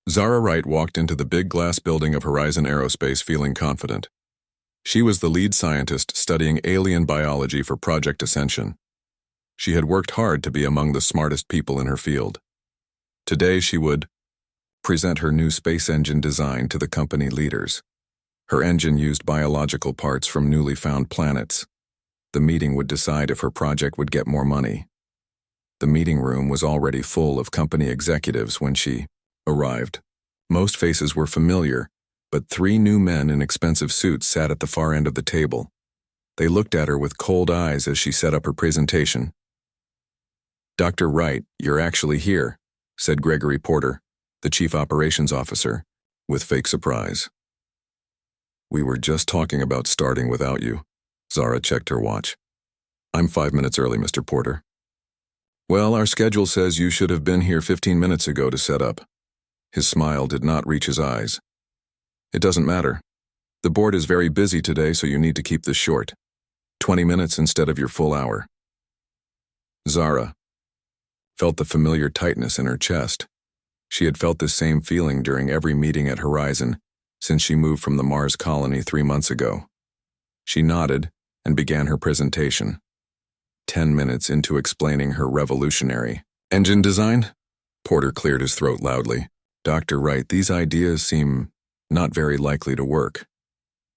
Zara Wright walked into the big glass building of Horizon Aerospace feeling confident. She was the lead scientist studying alien biology for Project Ascension. She had worked hard to be among the smartest people in her field. Today she would present her new space engine design to the company leaders. Her engine used biological parts from newly found planets. The meeting would decide if her project would get more money. The meeting room was already full of company executives when she arrived. Most faces were familiar, but three new men in expensive suits sat at the far end of the table. They looked at her with cold eyes as she set up her presentation. "Dr. Wright, you're actually here," said Gregory Porter, the chief operations officer, with fake surprise. "We were just talking about starting without you." Zara checked her watch. "I'm 5 minutes early, Mr. Porter." "Well, our schedule says you should have been here 15 minutes ago to set up." His smile did not reach his eyes. "It doesn't matter. The board is very busy today, so you need to keep this short. 20 minutes instead of your full hour." Zara felt the familiar tightness in her chest. She had felt this same feeling during every meeting at Horizon since she moved from the Mars colony 3 months ago. She nodded and began her presentation. 10 minutes into explaining her revolutionary engine design, Porter cleared his throat loudly. "Dr. Wright, these ideas seem not very likely to work.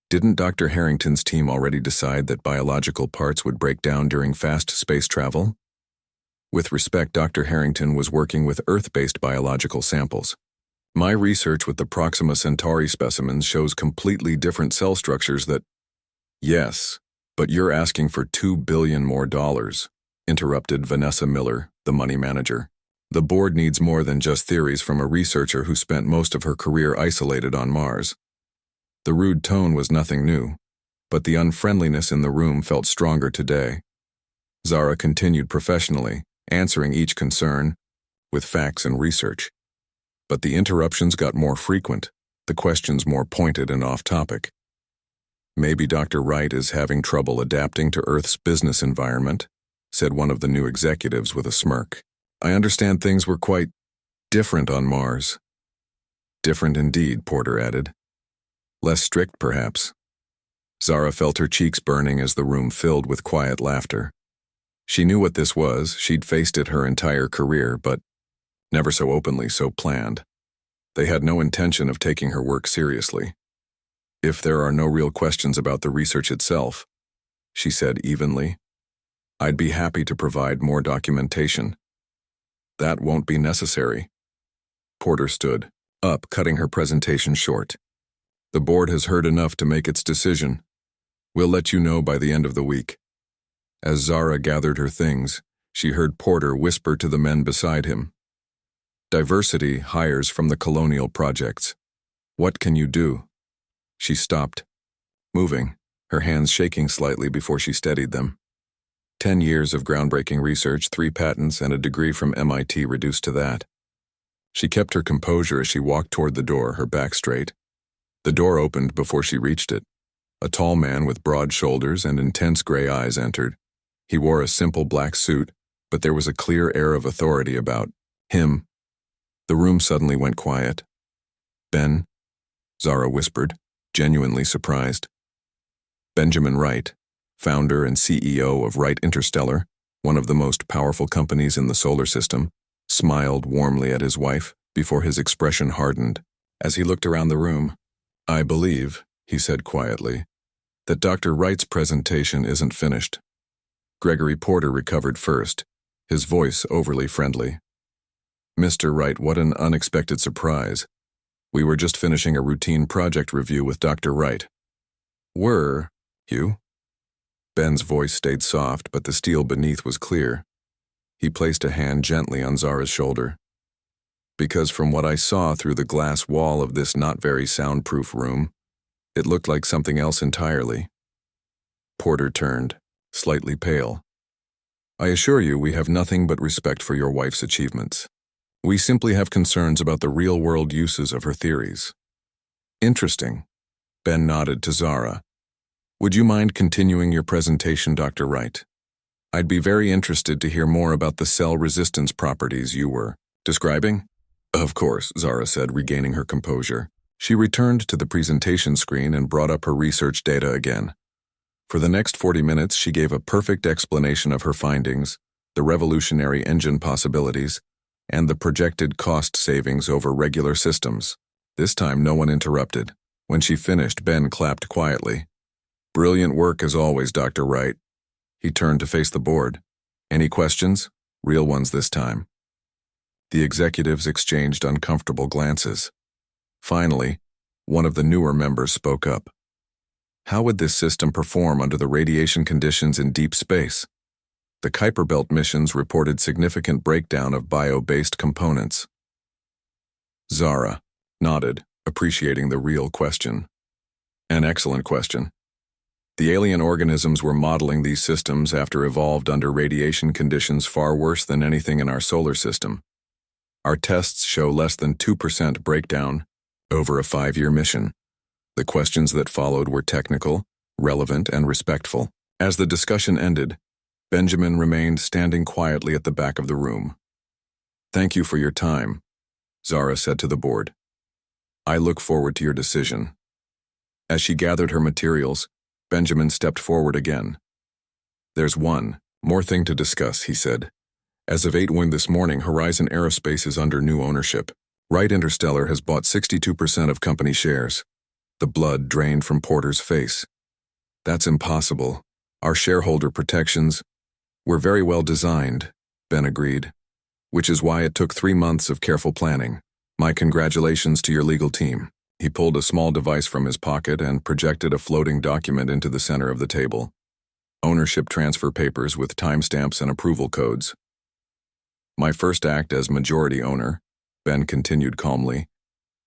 Didn't Dr. Harrington's team already decide that biological parts would break down during fast space travel?" With respect, Dr. Harrington was working with Earth-based biological samples. "My research with the Proxima Centauri specimens shows completely different cell structures that—" "Yes, but you're asking for $2 billion more dollars," interrupted Vanessa Miller, the money manager. "The board needs more than just theories from a researcher who spent most of her career isolated on Mars." The rude tone was nothing new, but the unfriendliness in the room felt stronger today. Zara continued professionally, answering each concern with facts and research. But the interruptions got more frequent, the questions more pointed and off-topic. "Maybe Dr. Wright is having trouble adapting to Earth's business environment," said one of the new executives with a smirk. "I understand things were quite different on Mars." "Different indeed," Porter added. "Less strict, perhaps." Zara felt her cheeks burning as the room filled with quiet laughter. She knew what this was. She'd faced it her entire career, but never so openly, so planned. They had no intention of taking her work seriously. "If there are no real questions about the research itself," she said evenly, "I'd be happy to provide more documentation." "That won't be necessary." Porter stood up, cutting her presentation short. "The board has heard enough to make its decision. We'll let you know by the end of the week." As Zara gathered her things, she heard Porter whisper to the men beside him. "Diversity hires from the colonial projects. What can you do?" She stopped, moving, her hands shaking slightly before she steadied them. 10 years of groundbreaking research, 3 patents, and a degree from MIT reduced to that. She kept her composure as she walked toward the door, her back straight. The door opened before she reached it. A tall man with broad shoulders and intense gray eyes entered. He wore a simple black suit, but there was a clear air of authority about him. The room suddenly went quiet. "Ben?" Zara whispered, genuinely surprised. Benjamin Wright, founder and CEO of Wright Interstellar, one of the most powerful companies in the solar system, smiled warmly at his wife before his expression hardened. As he looked around the room, "I believe," he said quietly, "that Dr. Wright's presentation isn't finished." Gregory Porter recovered first, his voice overly friendly. "Mr. Wright, what an unexpected surprise. We were just finishing a routine project review with Dr. Wright." "Were you?" Ben's voice stayed soft, but the steel beneath was clear. He placed a hand gently on Zara's shoulder. "Because from what I saw through the glass wall of this not very soundproof room, it looked like something else entirely." Porter turned, slightly pale. "I assure you we have nothing but respect for your wife's achievements. We simply have concerns about the real-world uses of her theories." "Interesting." Ben nodded to Zara. "Would you mind continuing your presentation, Dr. Wright? I'd be very interested to hear more about the cell resistance properties you were describing." Of course, Zara said, regaining her composure. She returned to the presentation screen and brought up her research data again. For the next 40 minutes, she gave a perfect explanation of her findings, the revolutionary engine possibilities, and the projected cost savings over regular systems. This time, no one interrupted. When she finished, Ben clapped quietly. "Brilliant work as always, Dr. Wright." He turned to face the board. "Any questions? Real ones this time." The executives exchanged uncomfortable glances. Finally, one of the newer members spoke up. How would this system perform under the radiation conditions in deep space? The Kuiper Belt missions reported significant breakdown of bio-based components. Zara nodded, appreciating the real question. An excellent question. The alien organisms were modeling these systems after evolved under radiation conditions far worse than anything in our solar system. Our tests show less than 2% breakdown over a 5-year mission. The questions that followed were technical, relevant, and respectful. As the discussion ended, Benjamin remained standing quietly at the back of the room. "Thank you for your time," Zara said to the board. "I look forward to your decision." As she gathered her materials, Benjamin stepped forward again. "There's one more thing to discuss," he said. "As of 8 this morning, Horizon Aerospace is under new ownership. Wright Interstellar has bought 62% of company shares." The blood drained from Porter's face. "That's impossible. Our shareholder protections were very well designed," Ben agreed, "which is why it took 3 months of careful planning. My congratulations to your legal team." He pulled a small device from his pocket and projected a floating document into the center of the table. Ownership transfer papers with timestamps and approval codes. "My first act as majority owner," Ben continued calmly,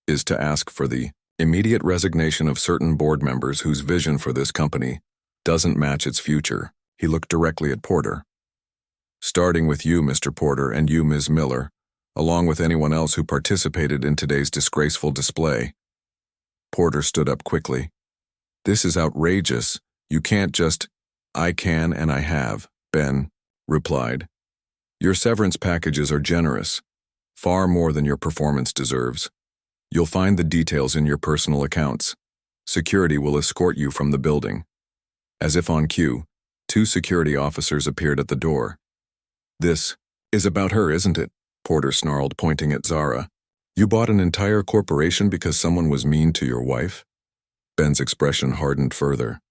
"is to ask for the immediate resignation of certain board members whose vision for this company doesn't match its future." He looked directly at Porter. "Starting with you, Mr. Porter, and you, Ms. Miller, along with anyone else who participated in today's disgraceful display." Porter stood up quickly. "This is outrageous. You can't just—" "I can and I have," Ben replied. "Your severance packages are generous, far more than your performance deserves. You'll find the details in your personal accounts. Security will escort you from the building." As if on cue, 2 security officers appeared at the door. "This is about her, isn't it?" Porter snarled, pointing at Zara. "You bought an entire corporation because someone was mean to your wife?" Ben's expression hardened further.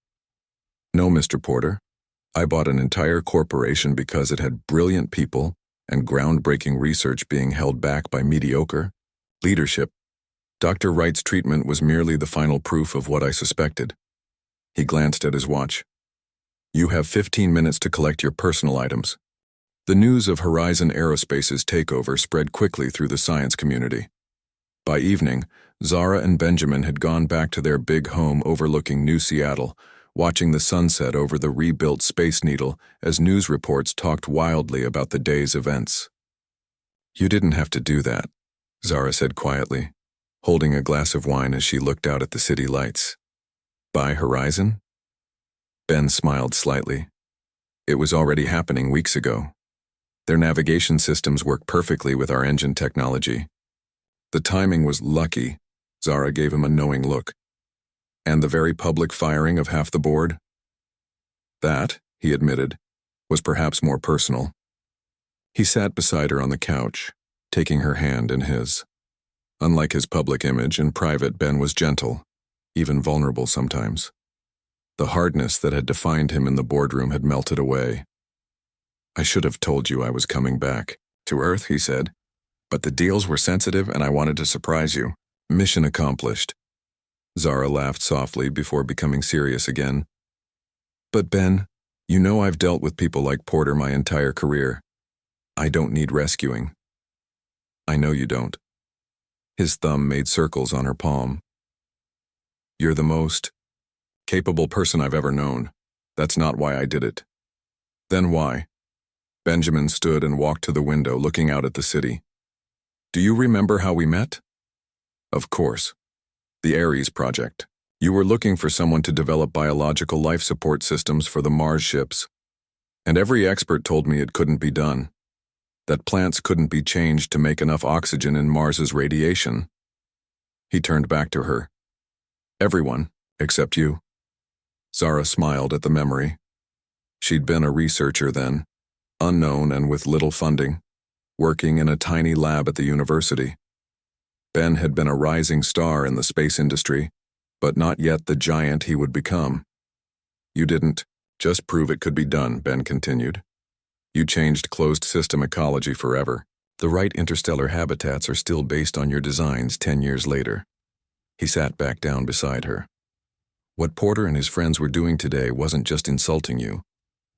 "No, Mr. Porter. I bought an entire corporation because it had brilliant people and groundbreaking research being held back by mediocre leadership. Dr. Wright's treatment was merely the final proof of what I suspected." He glanced at his watch. "You have 15 minutes to collect your personal items." The news of Horizon Aerospace's takeover spread quickly through the science community. By evening, Zara and Benjamin had gone back to their big home overlooking New Seattle, watching the sunset over the rebuilt Space Needle as news reports talked wildly about the day's events. "You didn't have to do that," Zara said quietly, holding a glass of wine as she looked out at the city lights. "Buy Horizon?" Ben smiled slightly. "It was already happening weeks ago. Their navigation systems work perfectly with our engine technology. The timing was lucky," Zara gave him a knowing look. "And the very public firing of half the board?" "That," he admitted, "was perhaps more personal." He sat beside her on the couch, taking her hand in his. Unlike his public image, in private Ben was gentle, even vulnerable sometimes. The hardness that had defined him in the boardroom had melted away. "I should have told you I was coming back to Earth," he said, "but the deals were sensitive and I wanted to surprise you." "Mission accomplished." Zara laughed softly before becoming serious again. "But Ben, you know I've dealt with people like Porter my entire career. I don't need rescuing." "I know you don't." His thumb made circles on her palm. "You're the most capable person I've ever known. That's not why I did it." "Then why?" Benjamin stood and walked to the window, looking out at the city. "Do you remember how we met?" "Of course. The Ares project. You were looking for someone to develop biological life support systems for the Mars ships. And every expert told me it couldn't be done. that plants couldn't be changed to make enough oxygen in Mars's radiation. He turned back to her. Everyone, except you. Zara smiled at the memory. She'd been a researcher then, unknown and with little funding, working in a tiny lab at the university. Ben had been a rising star in the space industry, but not yet the giant he would become. You didn't just prove it could be done, Ben continued. You changed closed system ecology forever. The right interstellar habitats are still based on your designs 10 years later. He sat back down beside her. What Porter and his friends were doing today wasn't just insulting you.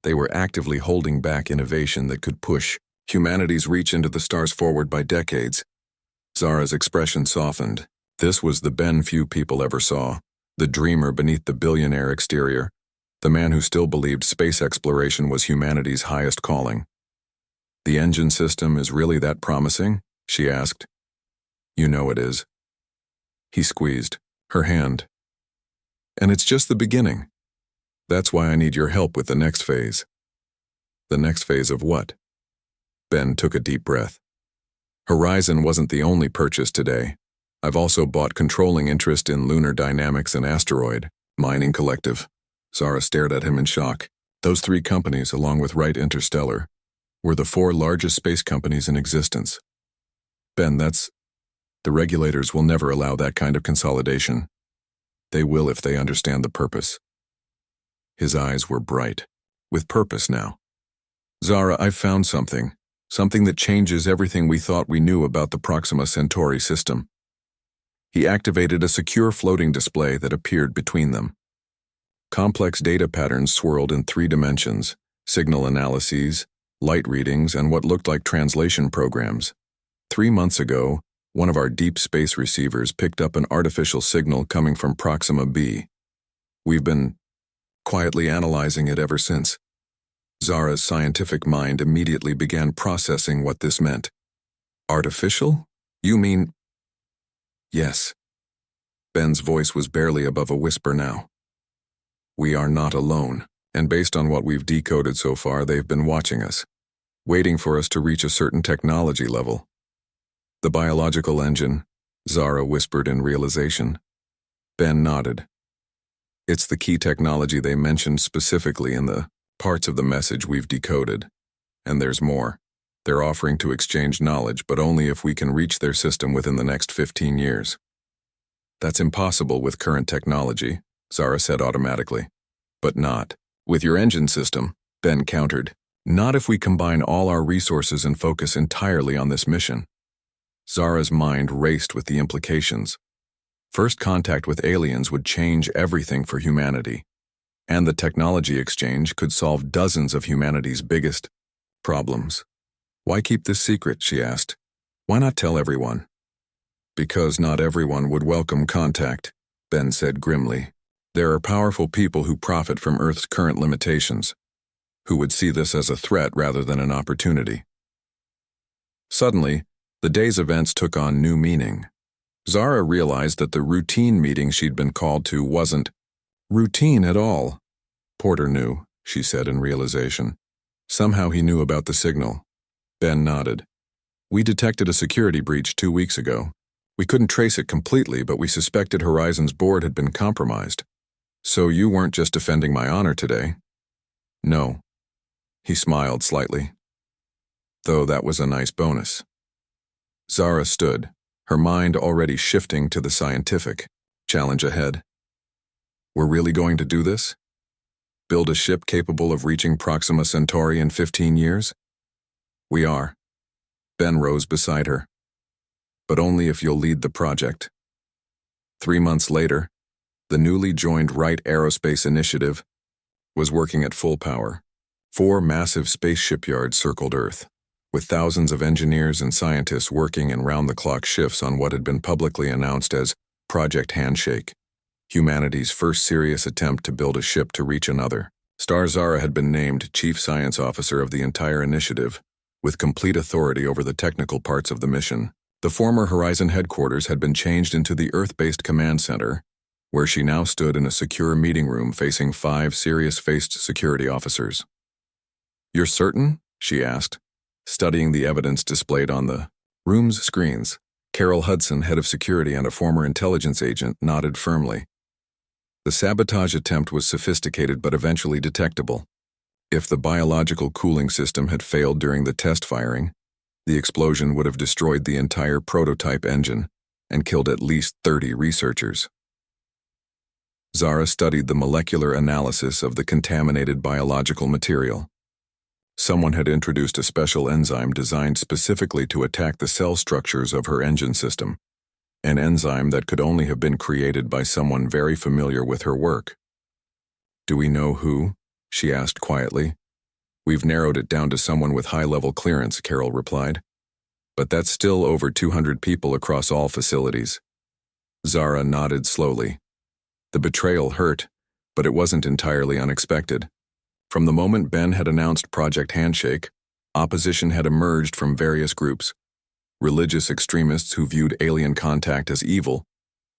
They were actively holding back innovation that could push humanity's reach into the stars forward by decades. Zara's expression softened. This was the Ben few people ever saw, the dreamer beneath the billionaire exterior, the man who still believed space exploration was humanity's highest calling. The engine system is really that promising? She asked. You know it is. He squeezed her hand. And it's just the beginning. That's why I need your help with the next phase. The next phase of what? Ben took a deep breath. Horizon wasn't the only purchase today. I've also bought controlling interest in Lunar Dynamics and Asteroid Mining Collective. Zara stared at him in shock. Those 3 companies, along with Wright Interstellar, were the 4 largest space companies in existence. Ben, the regulators will never allow that kind of consolidation. They will if they understand the purpose. His eyes were bright, with purpose now. Zara, I've found something that changes everything we thought we knew about the Proxima Centauri system. He activated a secure floating display that appeared between them. Complex data patterns swirled in 3 dimensions, signal analyses, light readings, and what looked like translation programs. 3 months ago, one of our deep space receivers picked up an artificial signal coming from Proxima b. We've been quietly analyzing it ever since. Zara's scientific mind immediately began processing what this meant. Artificial? You mean? Yes. Ben's voice was barely above a whisper now. We are not alone, and based on what we've decoded so far, they've been watching us, waiting for us to reach a certain technology level. The biological engine, Zara whispered in realization. Ben nodded. It's the key technology they mentioned specifically in the parts of the message we've decoded. And there's more. They're offering to exchange knowledge, but only if we can reach their system within the next 15 years. That's impossible with current technology, Zara said automatically. But not with your engine system, Ben countered. Not if we combine all our resources and focus entirely on this mission. Zara's mind raced with the implications. First contact with aliens would change everything for humanity. And the technology exchange could solve dozens of humanity's biggest problems. Why keep this secret, she asked. Why not tell everyone? Because not everyone would welcome contact, Ben said grimly. There are powerful people who profit from Earth's current limitations, who would see this as a threat rather than an opportunity. Suddenly, the day's events took on new meaning. Zara realized that the routine meeting she'd been called to wasn't routine at all. Porter knew, she said in realization. Somehow he knew about the signal. Ben nodded. We detected a security breach 2 weeks ago. We couldn't trace it completely, but we suspected Horizon's board had been compromised. So you weren't just defending my honor today? No. He smiled slightly. Though that was a nice bonus. Zara stood, her mind already shifting to the scientific challenge ahead. We're really going to do this? Build a ship capable of reaching Proxima Centauri in 15 years? We are. Ben rose beside her. But only if you'll lead the project. 3 months later, the newly joined Wright Aerospace Initiative was working at full power. 4 massive space shipyards circled Earth, with thousands of engineers and scientists working in round-the-clock shifts on what had been publicly announced as Project Handshake, humanity's first serious attempt to build a ship to reach another. Zara had been named Chief Science Officer of the entire initiative, with complete authority over the technical parts of the mission. The former Horizon headquarters had been changed into the Earth-based command center, where she now stood in a secure meeting room facing 5 serious-faced security officers. You're certain? She asked. studying the evidence displayed on the room's screens. Carol Hudson, head of security and a former intelligence agent, nodded firmly. The sabotage attempt was sophisticated but eventually detectable. If the biological cooling system had failed during the test firing, the explosion would have destroyed the entire prototype engine and killed at least 30 researchers. Zara studied the molecular analysis of the contaminated biological material. Someone had introduced a special enzyme designed specifically to attack the cell structures of her engine system, an enzyme that could only have been created by someone very familiar with her work. "Do we know who?" she asked quietly. "We've narrowed it down to someone with high-level clearance," Carol replied. "But that's still over 200 people across all facilities." Zara nodded slowly. The betrayal hurt, but it wasn't entirely unexpected. From the moment Ben had announced Project Handshake, opposition had emerged from various groups: religious extremists who viewed alien contact as evil,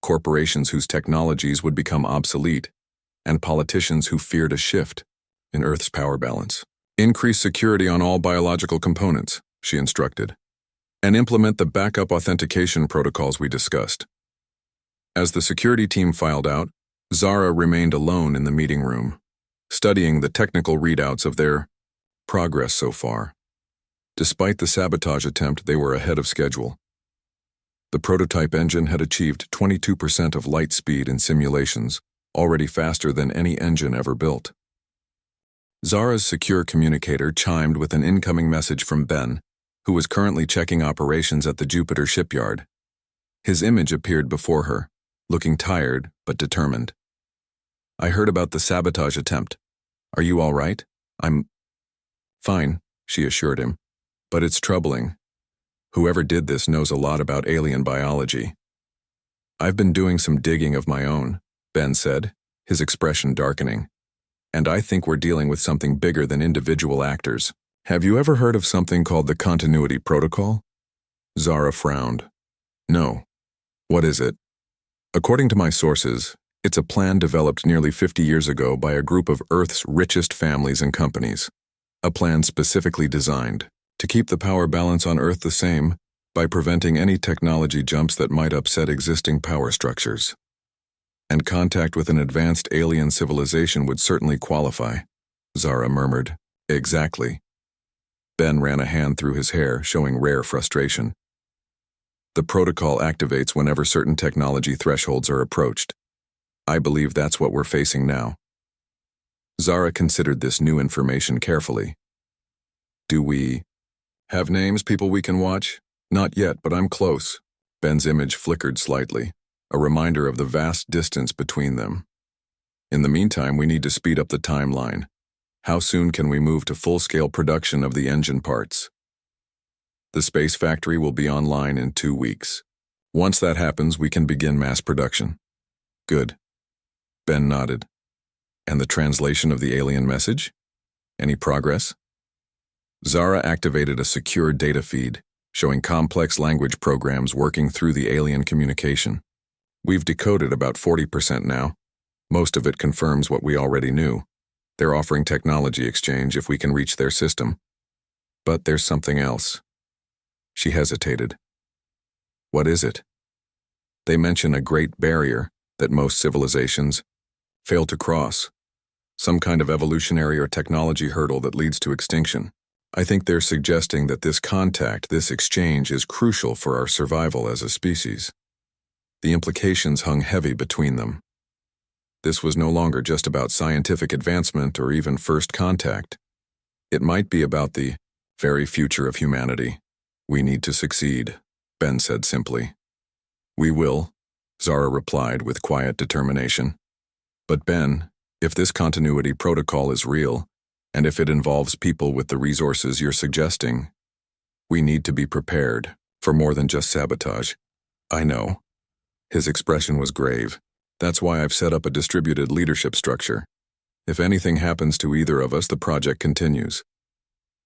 corporations whose technologies would become obsolete, and politicians who feared a shift in Earth's power balance. "Increase security on all biological components," she instructed, "and implement the backup authentication protocols we discussed." As the security team filed out, Zara remained alone in the meeting room, studying the technical readouts of their progress so far. Despite the sabotage attempt, they were ahead of schedule. The prototype engine had achieved 22% of light speed in simulations, already faster than any engine ever built. Zara's secure communicator chimed with an incoming message from Ben, who was currently checking operations at the Jupiter shipyard. His image appeared before her, looking tired but determined. "I heard about the sabotage attempt. Are you all right?" "I'm fine," she assured him. "But it's troubling. Whoever did this knows a lot about alien biology." "I've been doing some digging of my own," Ben said, his expression darkening. "And I think we're dealing with something bigger than individual actors." "Have you ever heard of something called the Continuity Protocol?" Zara frowned. "No. What is it?" "According to my sources, it's a plan developed nearly 50 years ago by a group of Earth's richest families and companies. A plan specifically designed to keep the power balance on Earth the same by preventing any technology jumps that might upset existing power structures. And contact with an advanced alien civilization would certainly qualify," Zara murmured. "Exactly." Ben ran a hand through his hair, showing rare frustration. "The protocol activates whenever certain technology thresholds are approached. I believe that's what we're facing now." Zara considered this new information carefully. "Do we have names, people we can watch?" "Not yet, but I'm close." Ben's image flickered slightly, a reminder of the vast distance between them. "In the meantime, we need to speed up the timeline. How soon can we move to full-scale production of the engine parts?" "The space factory will be online in 2 weeks. Once that happens, we can begin mass production." "Good." Ben nodded. "And the translation of the alien message? Any progress?" Zara activated a secure data feed, showing complex language programs working through the alien communication. "We've decoded about 40% now. Most of it confirms what we already knew. They're offering technology exchange if we can reach their system. But there's something else." She hesitated. "What is it?" "They mention a great barrier that most civilizations fail to cross. Some kind of evolutionary or technology hurdle that leads to extinction. I think they're suggesting that this contact, this exchange, is crucial for our survival as a species." The implications hung heavy between them. This was no longer just about scientific advancement or even first contact. It might be about the very future of humanity. "We need to succeed," Ben said simply. "We will," Zara replied with quiet determination. "But Ben, if this continuity protocol is real, and if it involves people with the resources you're suggesting, we need to be prepared for more than just sabotage." "I know." His expression was grave. "That's why I've set up a distributed leadership structure. If anything happens to either of us, the project continues."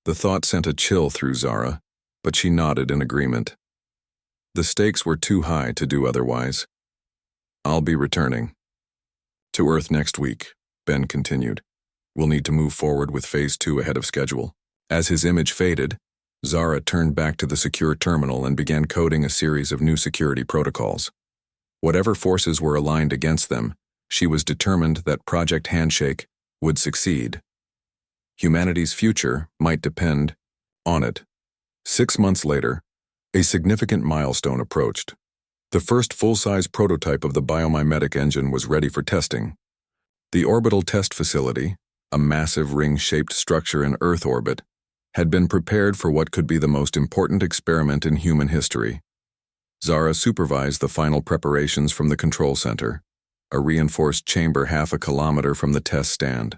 The thought sent a chill through Zara, but she nodded in agreement. The stakes were too high to do otherwise. "I'll be returning to Earth next week," Ben continued. "We'll need to move forward with Phase 2 ahead of schedule." As his image faded, Zara turned back to the secure terminal and began coding a series of new security protocols. Whatever forces were aligned against them, she was determined that Project Handshake would succeed. Humanity's future might depend on it. 6 months later, a significant milestone approached. The first full-size prototype of the biomimetic engine was ready for testing. The orbital test facility, a massive ring-shaped structure in Earth orbit, had been prepared for what could be the most important experiment in human history. Zara supervised the final preparations from the control center, a reinforced chamber half a kilometer from the test stand.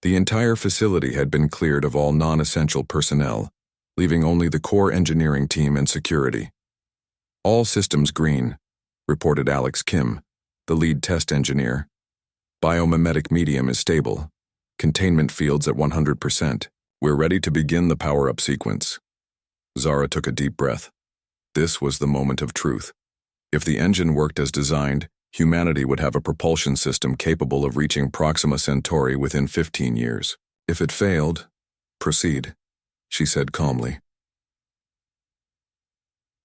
The entire facility had been cleared of all non-essential personnel, leaving only the core engineering team and security. "All systems green," reported Alex Kim, the lead test engineer. "Biomimetic medium is stable. Containment fields at 100%. We're ready to begin the power-up sequence." Zara took a deep breath. This was the moment of truth. If the engine worked as designed, humanity would have a propulsion system capable of reaching Proxima Centauri within 15 years. If it failed, proceed, she said calmly.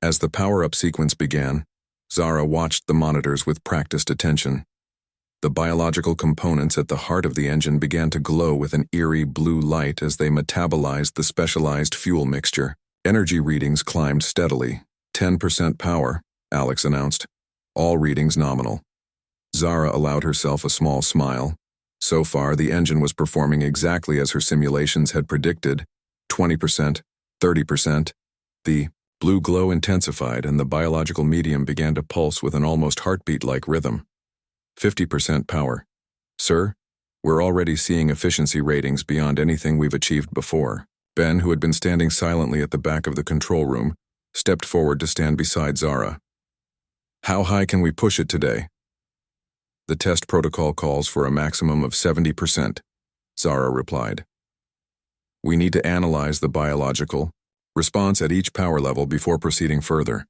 As the power-up sequence began, Zara watched the monitors with practiced attention. The biological components at the heart of the engine began to glow with an eerie blue light as they metabolized the specialized fuel mixture. Energy readings climbed steadily. 10% power, Alex announced. All readings nominal. Zara allowed herself a small smile. So far, the engine was performing exactly as her simulations had predicted. 20%, 30%. The blue glow intensified and the biological medium began to pulse with an almost heartbeat-like rhythm. 50% power. Sir, we're already seeing efficiency ratings beyond anything we've achieved before. Ben, who had been standing silently at the back of the control room, stepped forward to stand beside Zara. How high can we push it today? The test protocol calls for a maximum of 70%, Zara replied. We need to analyze the biological response at each power level before proceeding further.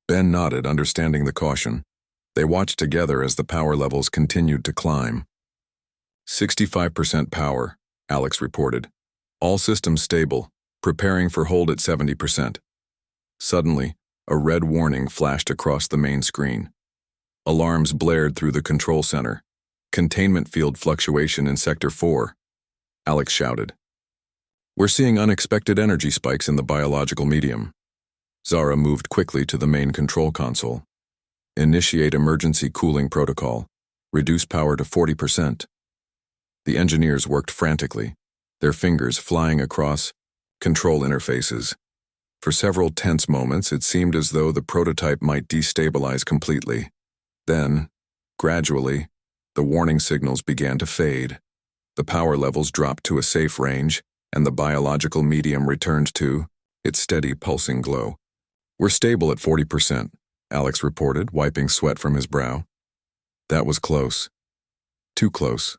Ben nodded, understanding the caution. They watched together as the power levels continued to climb. 65% power, Alex reported. All systems stable, preparing for hold at 70%. Suddenly, a red warning flashed across the main screen. Alarms blared through the control center. Containment field fluctuation in Sector 4. Alex shouted. We're seeing unexpected energy spikes in the biological medium. Zara moved quickly to the main control console. Initiate emergency cooling protocol. Reduce power to 40%. The engineers worked frantically, their fingers flying across control interfaces. For several tense moments, it seemed as though the prototype might destabilize completely. Then, gradually, the warning signals began to fade. The power levels dropped to a safe range, and the biological medium returned to its steady pulsing glow. We're stable at 40%, Alex reported, wiping sweat from his brow. That was close. Too close,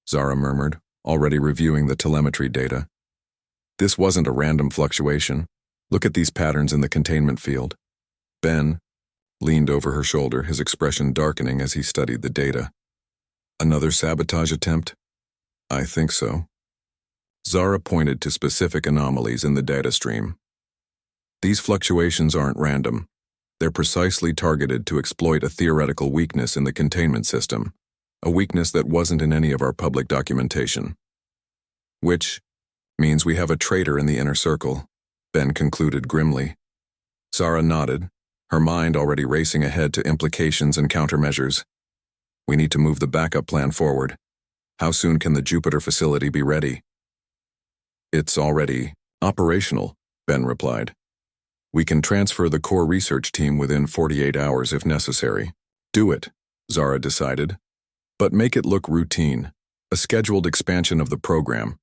Zara murmured, already reviewing the telemetry data. This wasn't a random fluctuation. Look at these patterns in the containment field. Ben leaned over her shoulder, his expression darkening as he studied the data. Another sabotage attempt? I think so. Zara pointed to specific anomalies in the data stream. These fluctuations aren't random. They're precisely targeted to exploit a theoretical weakness in the containment system, a weakness that wasn't in any of our public documentation. Which means we have a traitor in the inner circle, Ben concluded grimly. Zara nodded, her mind already racing ahead to implications and countermeasures. We need to move the backup plan forward. How soon can the Jupiter facility be ready? It's already operational, Ben replied. We can transfer the core research team within 48 hours if necessary. Do it, Zara decided. But make it look routine, a scheduled expansion of the program.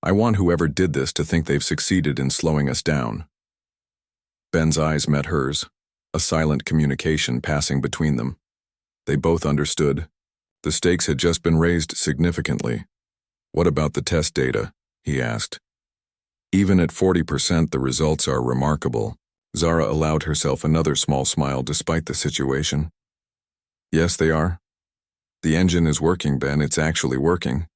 I want whoever did this to think they've succeeded in slowing us down. Ben's eyes met hers, a silent communication passing between them. They both understood. The stakes had just been raised significantly. What about the test data? He asked. Even at 40%, the results are remarkable. Zara allowed herself another small smile despite the situation. Yes, they are. The engine is working, Ben. It's actually working.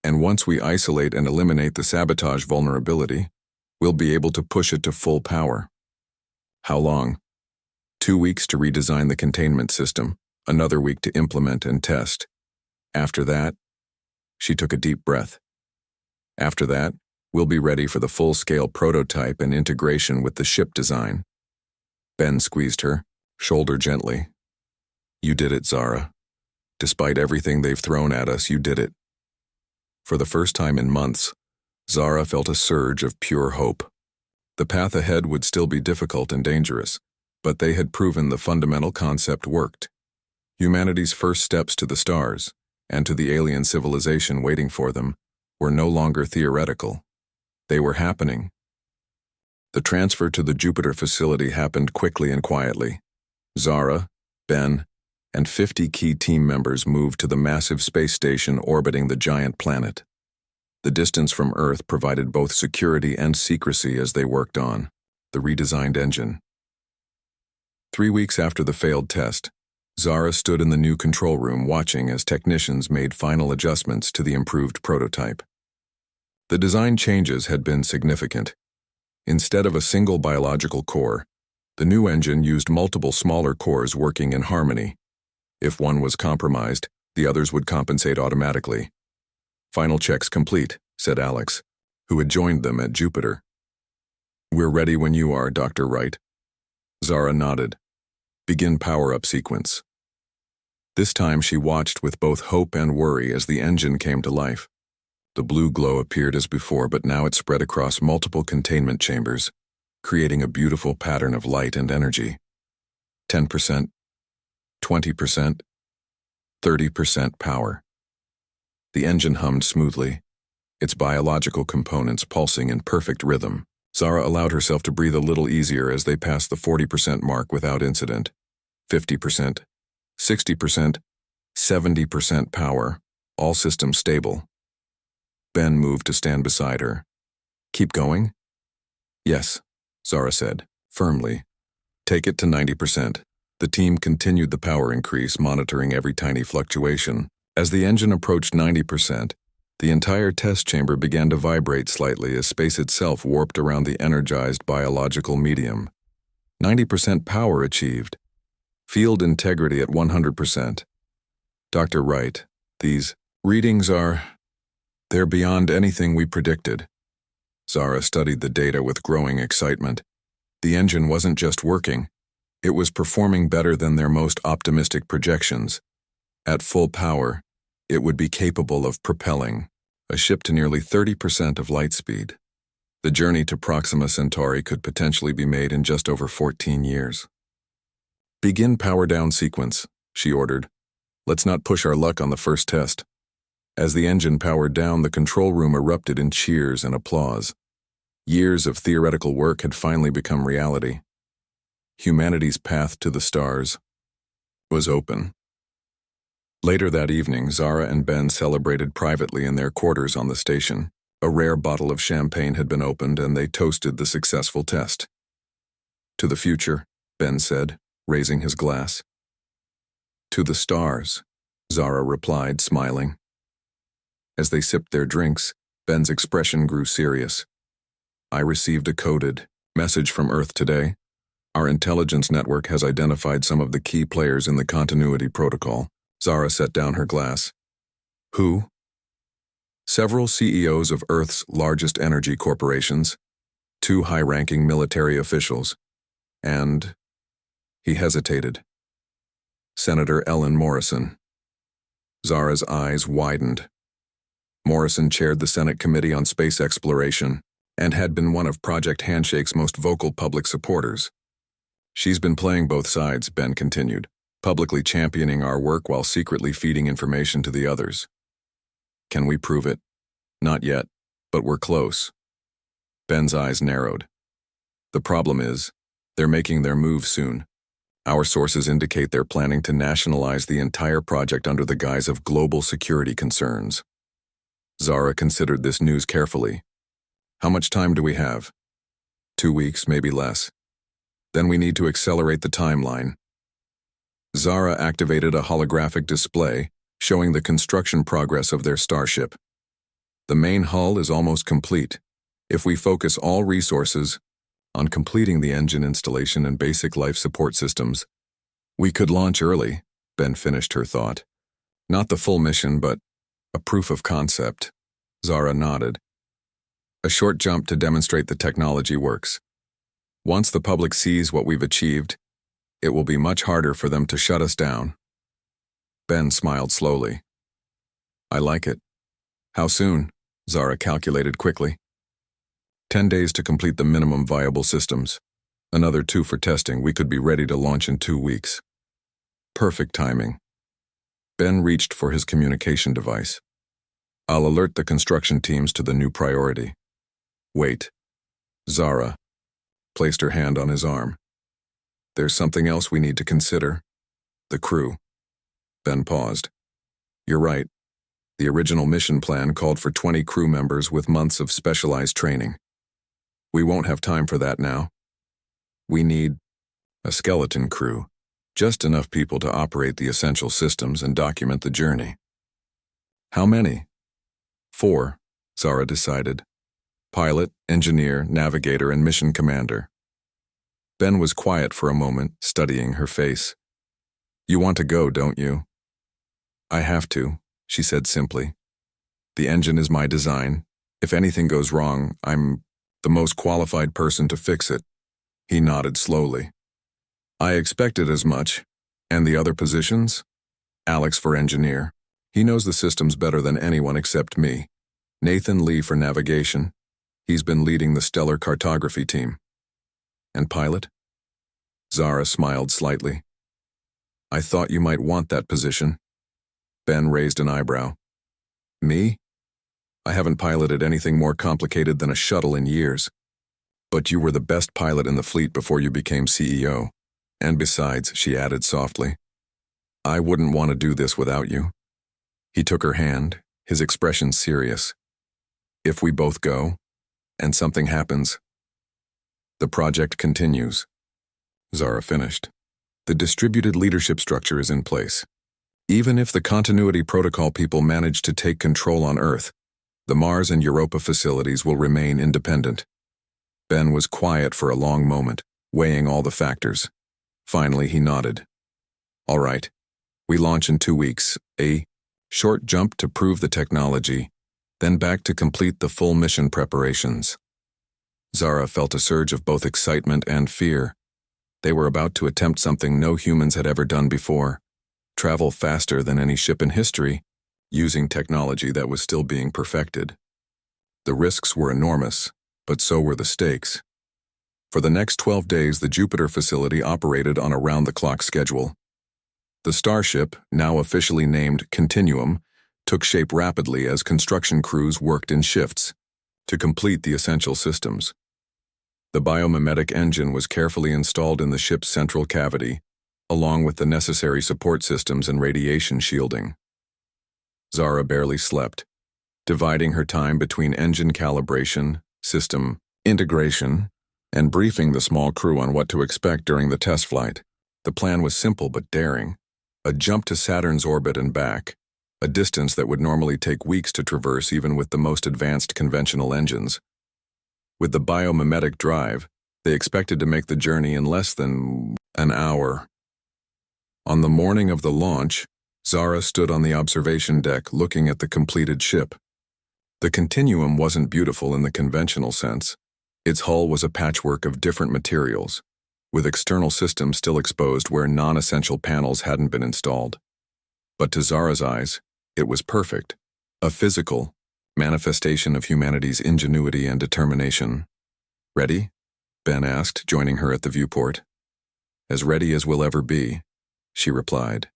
And once we isolate and eliminate the sabotage vulnerability, We'll be able to push it to full power. How long? 2 weeks to redesign the containment system, another week to implement and test. After that, she took a deep breath. After that, we'll be ready for the full-scale prototype and integration with the ship design. Ben squeezed her, shoulder gently. You did it, Zara. Despite everything they've thrown at us, you did it. For the first time in months, Zara felt a surge of pure hope. The path ahead would still be difficult and dangerous, but they had proven the fundamental concept worked. Humanity's first steps to the stars, and to the alien civilization waiting for them, were no longer theoretical. They were happening. The transfer to the Jupiter facility happened quickly and quietly. Zara, Ben, and 50 key team members moved to the massive space station orbiting the giant planet. The distance from Earth provided both security and secrecy as they worked on the redesigned engine. 3 weeks after the failed test, Zara stood in the new control room watching as technicians made final adjustments to the improved prototype. The design changes had been significant. Instead of a single biological core, the new engine used multiple smaller cores working in harmony. If one was compromised, the others would compensate automatically. Final checks complete, said Alex, who had joined them at Jupiter. We're ready when you are, Dr. Wright. Zara nodded. Begin power-up sequence. This time she watched with both hope and worry as the engine came to life. The blue glow appeared as before, but now it spread across multiple containment chambers, creating a beautiful pattern of light and energy. 10%, 20%, 30% power. The engine hummed smoothly, its biological components pulsing in perfect rhythm. Zara allowed herself to breathe a little easier as they passed the 40% mark without incident. 50%, 60%, 70% power, all systems stable. Ben moved to stand beside her. Keep going? Yes, Zara said, firmly. Take it to 90%. The team continued the power increase, monitoring every tiny fluctuation. As the engine approached 90%, the entire test chamber began to vibrate slightly as space itself warped around the energized biological medium. 90% power achieved. Field integrity at 100%. Dr. Wright, these readings they're beyond anything we predicted. Zara studied the data with growing excitement. The engine wasn't just working, it was performing better than their most optimistic projections. At full power, it would be capable of propelling a ship to nearly 30% of light speed. The journey to Proxima Centauri could potentially be made in just over 14 years. Begin power down sequence, she ordered. Let's not push our luck on the first test. As the engine powered down, the control room erupted in cheers and applause. Years of theoretical work had finally become reality. Humanity's path to the stars was open. Later that evening, Zara and Ben celebrated privately in their quarters on the station. A rare bottle of champagne had been opened and they toasted the successful test. To the future, Ben said, raising his glass. To the stars, Zara replied, smiling. As they sipped their drinks, Ben's expression grew serious. I received a coded message from Earth today. Our intelligence network has identified some of the key players in the continuity protocol. Zara set down her glass. Who? Several CEOs of Earth's largest energy corporations, 2 high-ranking military officials, and... He hesitated. Senator Ellen Morrison. Zara's eyes widened. Morrison chaired the Senate Committee on Space Exploration and had been one of Project Handshake's most vocal public supporters. She's been playing both sides, Ben continued, publicly championing our work while secretly feeding information to the others. Can we prove it? Not yet, but we're close. Ben's eyes narrowed. The problem is, they're making their move soon. Our sources indicate they're planning to nationalize the entire project under the guise of global security concerns. Zara considered this news carefully. How much time do we have? 2 weeks, maybe less. Then we need to accelerate the timeline. Zara activated a holographic display showing the construction progress of their starship. The main hull is almost complete. If we focus all resources on completing the engine installation and basic life support systems, we could launch early, Ben finished her thought. Not the full mission, but a proof of concept. Zara nodded. A short jump to demonstrate the technology works. Once the public sees what we've achieved, it will be much harder for them to shut us down. Ben smiled slowly. I like it. How soon? Zara calculated quickly. 10 days to complete the minimum viable systems. Another 2 for testing. We could be ready to launch in 2 weeks. Perfect timing. Ben reached for his communication device. I'll alert the construction teams to the new priority. Wait. Zara placed her hand on his arm. There's something else we need to consider. The crew. Ben paused. You're right. The original mission plan called for 20 crew members with months of specialized training. We won't have time for that now. We need a skeleton crew, just enough people to operate the essential systems and document the journey. How many? 4, Zara decided. Pilot, engineer, navigator, and mission commander. Ben was quiet for a moment, studying her face. You want to go, don't you? I have to, she said simply. The engine is my design. If anything goes wrong, I'm the most qualified person to fix it. He nodded slowly. I expected as much. And the other positions? Alex for engineer. He knows the systems better than anyone except me. Nathan Lee for navigation. He's been leading the stellar cartography team. And pilot? Zara smiled slightly. I thought you might want that position. Ben raised an eyebrow. Me? I haven't piloted anything more complicated than a shuttle in years. But you were the best pilot in the fleet before you became CEO. And besides, she added softly, I wouldn't want to do this without you. He took her hand, his expression serious. If we both go, and something happens, the project continues. Zara finished. The distributed leadership structure is in place. Even if the continuity protocol people manage to take control on Earth, the Mars and Europa facilities will remain independent. Ben was quiet for a long moment, weighing all the factors. Finally, he nodded. All right. We launch in 2 weeks, a short jump to prove the technology, then back to complete the full mission preparations. Zara felt a surge of both excitement and fear. They were about to attempt something no humans had ever done before, travel faster than any ship in history, using technology that was still being perfected. The risks were enormous, but so were the stakes. For the next 12 days, the Jupiter facility operated on a round-the-clock schedule. The starship, now officially named Continuum, took shape rapidly as construction crews worked in shifts to complete the essential systems. The biomimetic engine was carefully installed in the ship's central cavity, along with the necessary support systems and radiation shielding. Zara barely slept, dividing her time between engine calibration, system integration, and briefing the small crew on what to expect during the test flight. The plan was simple but daring. A jump to Saturn's orbit and back, a distance that would normally take weeks to traverse even with the most advanced conventional engines. With the biomimetic drive, they expected to make the journey in less than an hour. On the morning of the launch, Zara stood on the observation deck looking at the completed ship. The Continuum wasn't beautiful in the conventional sense. Its hull was a patchwork of different materials, with external systems still exposed where non-essential panels hadn't been installed. But to Zara's eyes, it was perfect, a physical manifestation of humanity's ingenuity and determination. Ready? Ben asked, joining her at the viewport. As ready as we'll ever be, she replied.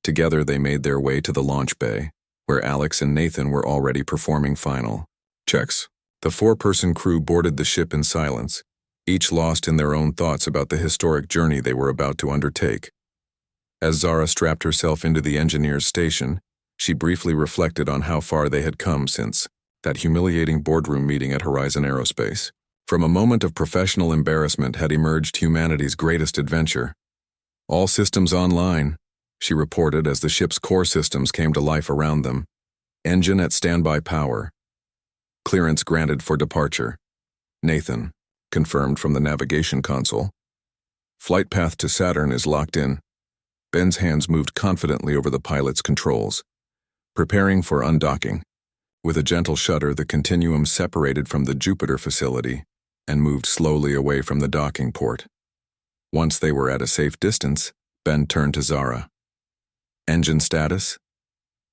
Together they made their way to the launch bay, where Alex and Nathan were already performing final checks. The 4-person crew boarded the ship in silence, each lost in their own thoughts about the historic journey they were about to undertake. As Zara strapped herself into the engineer's station, she briefly reflected on how far they had come since that humiliating boardroom meeting at Horizon Aerospace. From a moment of professional embarrassment had emerged humanity's greatest adventure. All systems online, she reported as the ship's core systems came to life around them. Engine at standby power. Clearance granted for departure. Nathan, confirmed from the navigation console. Flight path to Saturn is locked in. Ben's hands moved confidently over the pilot's controls, preparing for undocking. With a gentle shudder, the Continuum separated from the Jupiter facility and moved slowly away from the docking port. Once they were at a safe distance, Ben turned to Zara. Engine status?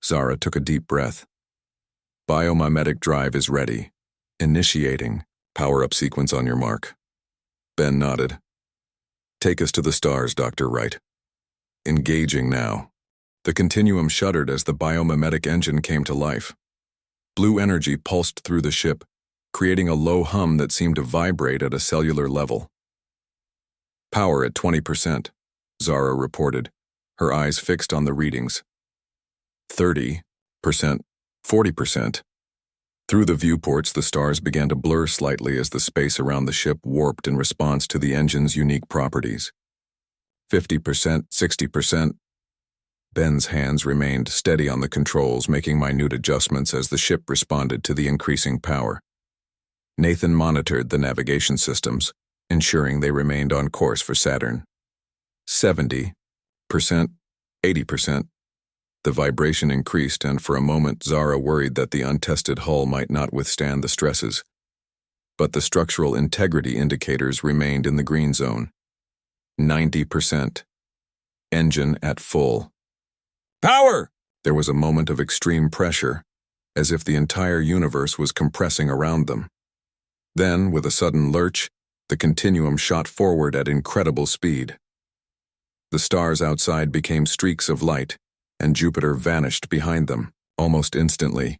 Zara took a deep breath. Biomimetic drive is ready. Initiating. Power-up sequence on your mark. Ben nodded. Take us to the stars, Dr. Wright. Engaging now. The Continuum shuddered as the biomimetic engine came to life. Blue energy pulsed through the ship, creating a low hum that seemed to vibrate at a cellular level. Power at 20%, Zara reported, her eyes fixed on the readings. 30%, 40%. Through the viewports, the stars began to blur slightly as the space around the ship warped in response to the engine's unique properties. 50%, 60%. Ben's hands remained steady on the controls, making minute adjustments as the ship responded to the increasing power. Nathan monitored the navigation systems, ensuring they remained on course for Saturn. 70%, 80%. The vibration increased, and for a moment Zara worried that the untested hull might not withstand the stresses. But the structural integrity indicators remained in the green zone. 90%. Engine at full. Power! There was a moment of extreme pressure, as if the entire universe was compressing around them. Then, with a sudden lurch, the Continuum shot forward at incredible speed. The stars outside became streaks of light, and Jupiter vanished behind them, almost instantly.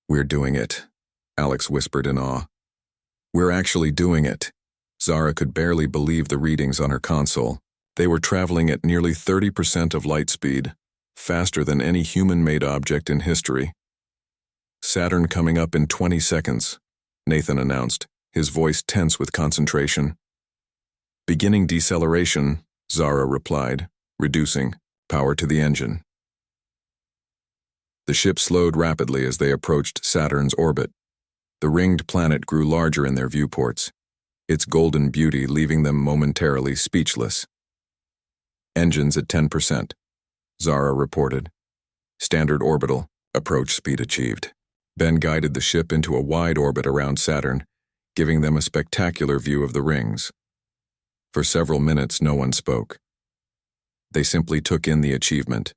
We're doing it, Alex whispered in awe. We're actually doing it. Zara could barely believe the readings on her console. They were traveling at nearly 30% of light speed, faster than any human-made object in history. Saturn coming up in 20 seconds, Nathan announced, his voice tense with concentration. Beginning deceleration, Zara replied, reducing power to the engine. The ship slowed rapidly as they approached Saturn's orbit. The ringed planet grew larger in their viewports, its golden beauty leaving them momentarily speechless. Engines at 10%, Zara reported. Standard orbital, approach speed achieved. Ben guided the ship into a wide orbit around Saturn, giving them a spectacular view of the rings. For several minutes, no one spoke. They simply took in the achievement.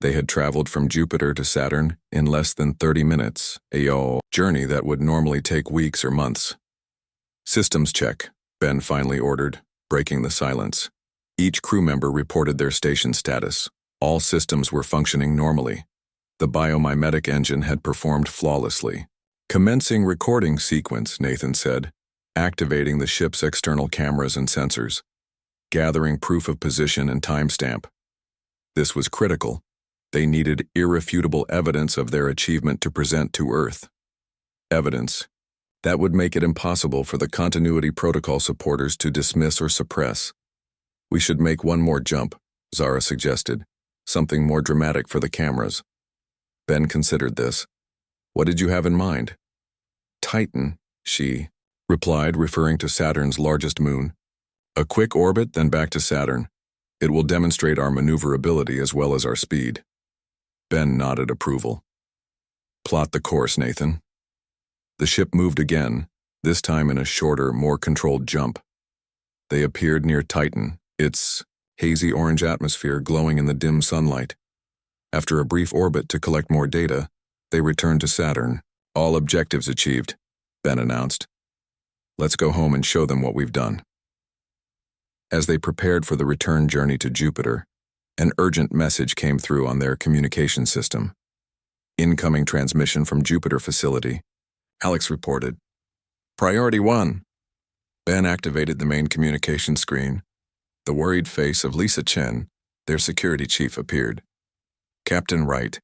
They had traveled from Jupiter to Saturn in less than 30 minutes, a journey that would normally take weeks or months. Systems check, Ben finally ordered, breaking the silence. Each crew member reported their station status. All systems were functioning normally. The biomimetic engine had performed flawlessly. Commencing recording sequence, Nathan said, activating the ship's external cameras and sensors, gathering proof of position and timestamp. This was critical. They needed irrefutable evidence of their achievement to present to Earth. Evidence that would make it impossible for the continuity protocol supporters to dismiss or suppress. We should make one more jump, Zara suggested, something more dramatic for the cameras. Ben considered this. What did you have in mind? Titan, she replied, referring to Saturn's largest moon. A quick orbit, then back to Saturn. It will demonstrate our maneuverability as well as our speed. Ben nodded approval. Plot the course, Nathan. The ship moved again, this time in a shorter, more controlled jump. They appeared near Titan, its hazy orange atmosphere glowing in the dim sunlight. After a brief orbit to collect more data, they returned to Saturn. All objectives achieved, Ben announced. Let's go home and show them what we've done. As they prepared for the return journey to Jupiter, an urgent message came through on their communication system. Incoming transmission from Jupiter facility, Alex reported. Priority 1. Ben activated the main communication screen. The worried face of Lisa Chen, their security chief, appeared. Captain Wright,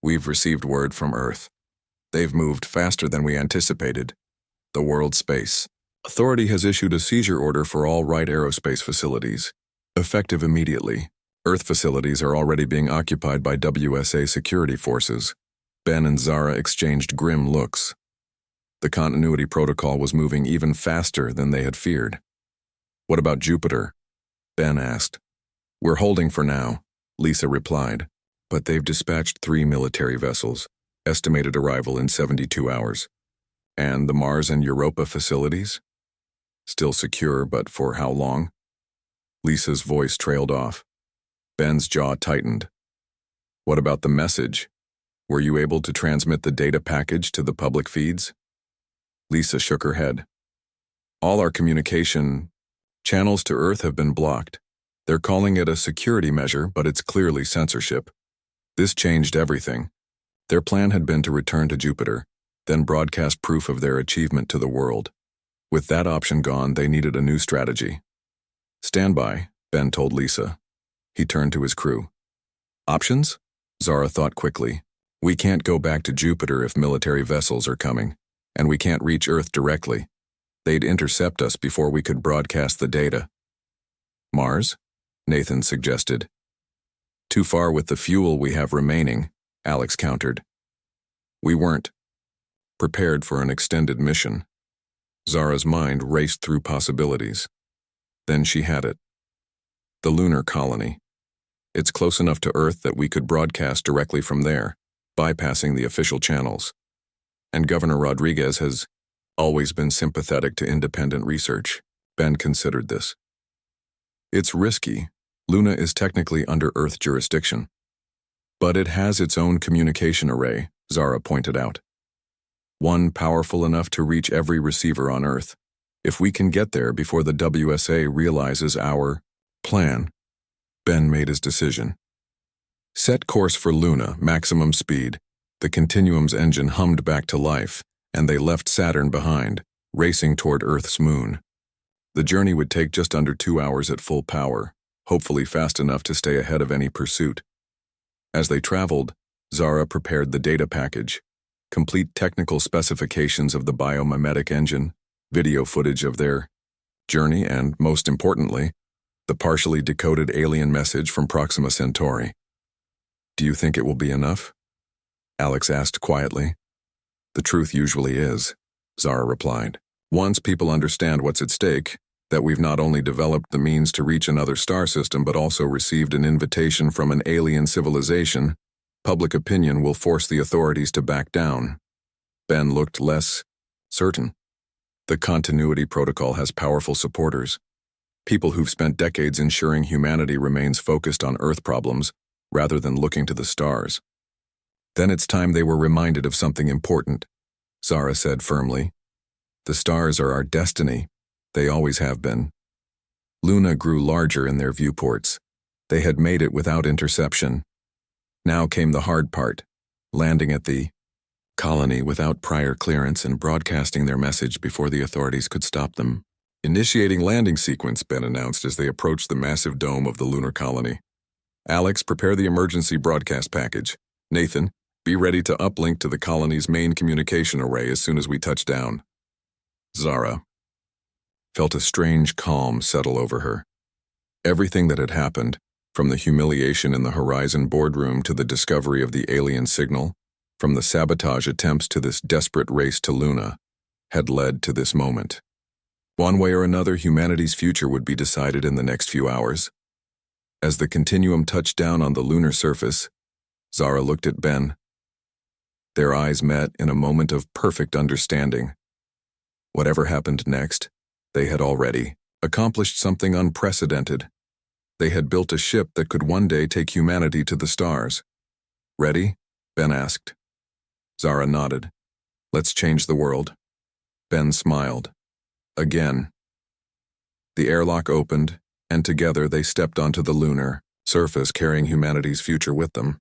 we've received word from Earth. They've moved faster than we anticipated. The World Space Authority has issued a seizure order for all Wright Aerospace facilities, effective immediately. Earth facilities are already being occupied by WSA security forces. Ben and Zara exchanged grim looks. The continuity protocol was moving even faster than they had feared. "What about Jupiter?" Ben asked. "We're holding for now," Lisa replied, "but they've dispatched 3 military vessels, estimated arrival in 72 hours. And the Mars and Europa facilities? Still secure, but for how long?" Lisa's voice trailed off. Ben's jaw tightened. "What about the message? Were you able to transmit the data package to the public feeds?" Lisa shook her head. "All our communication channels to Earth have been blocked. They're calling it a security measure, but it's clearly censorship. This changed everything. Their plan had been to return to Jupiter, then broadcast proof of their achievement to the world. With that option gone, they needed a new strategy." "Stand by," Ben told Lisa. He turned to his crew. "Options?" Zara thought quickly. "We can't go back to Jupiter if military vessels are coming, and we can't reach Earth directly. They'd intercept us before we could broadcast the data." "Mars?" Nathan suggested. "Too far with the fuel we have remaining," Alex countered. "We weren't prepared for an extended mission." Zara's mind raced through possibilities. Then she had it. The lunar colony. It's close enough to Earth that we could broadcast directly from there, bypassing the official channels. And Governor Rodriguez has always been sympathetic to independent research. Ben considered this. "It's risky. Luna is technically under Earth jurisdiction. But it has its own communication array," Zara pointed out. "One powerful enough to reach every receiver on Earth. If we can get there before the WSA realizes our plan." Ben made his decision. Set course for Luna, maximum speed. The Continuum's engine hummed back to life, and they left Saturn behind, racing toward Earth's moon. The journey would take just under 2 hours at full power, hopefully fast enough to stay ahead of any pursuit. As they traveled, Zara prepared the data package, complete technical specifications of the biomimetic engine, video footage of their journey, and, most importantly, the partially decoded alien message from Proxima Centauri. "Do you think it will be enough?" Alex asked quietly. "The truth usually is," Zara replied. "Once people understand what's at stake, that we've not only developed the means to reach another star system but also received an invitation from an alien civilization, public opinion will force the authorities to back down." Ben looked less certain. "The continuity protocol has powerful supporters. People who've spent decades ensuring humanity remains focused on Earth problems rather than looking to the stars." "Then it's time they were reminded of something important," Zara said firmly. "The stars are our destiny. They always have been." Luna grew larger in their viewports. They had made it without interception. Now came the hard part, landing at the colony without prior clearance and broadcasting their message before the authorities could stop them. "Initiating landing sequence," Ben announced as they approached the massive dome of the lunar colony. "Alex, prepare the emergency broadcast package. Nathan, be ready to uplink to the colony's main communication array as soon as we touch down." Zara felt a strange calm settle over her. Everything that had happened, from the humiliation in the Horizon boardroom to the discovery of the alien signal, from the sabotage attempts to this desperate race to Luna, had led to this moment. One way or another, humanity's future would be decided in the next few hours. As the Continuum touched down on the lunar surface, Zara looked at Ben. Their eyes met in a moment of perfect understanding. Whatever happened next, they had already accomplished something unprecedented. They had built a ship that could one day take humanity to the stars. "Ready?" Ben asked. Zara nodded. "Let's change the world." Ben smiled. Again. The airlock opened, and together they stepped onto the lunar surface, carrying humanity's future with them.